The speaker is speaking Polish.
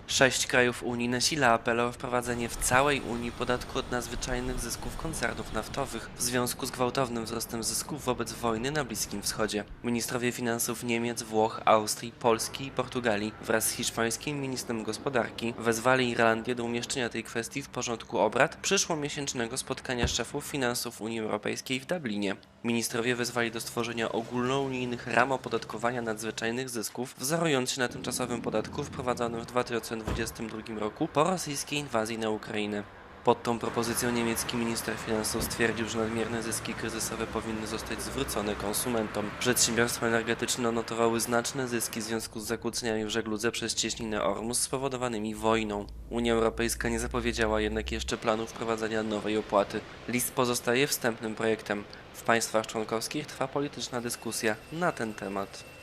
6 krajów Unii nasila apel o wprowadzenie w całej Unii podatku od nadzwyczajnych zysków koncernów naftowych w związku z gwałtownym wzrostem zysków wobec wojny na Bliskim Wschodzie. Ministrowie finansów Niemiec, Włoch, Austrii, Polski i Portugalii wraz z hiszpańskim ministrem gospodarki wezwali Irlandię do umieszczenia tej kwestii w porządku obrad przyszłomiesięcznego spotkania szefów finansów Unii Europejskiej w Dublinie. Ministrowie wezwali do stworzenia ogólnounijnych ram opodatkowania nadzwyczajnych zysków, wzorując się na tymczasowym podatku wprowadzonym w 2022 roku po rosyjskiej inwazji na Ukrainę. Pod tą propozycją niemiecki minister finansów stwierdził, że nadmierne zyski kryzysowe powinny zostać zwrócone konsumentom. Przedsiębiorstwa energetyczne odnotowały znaczne zyski w związku z zakłóceniami w żegludze przez cieśninę Ormus spowodowanymi wojną. Unia Europejska nie zapowiedziała jednak jeszcze planu wprowadzenia nowej opłaty. List pozostaje wstępnym projektem. W państwach członkowskich trwa polityczna dyskusja na ten temat.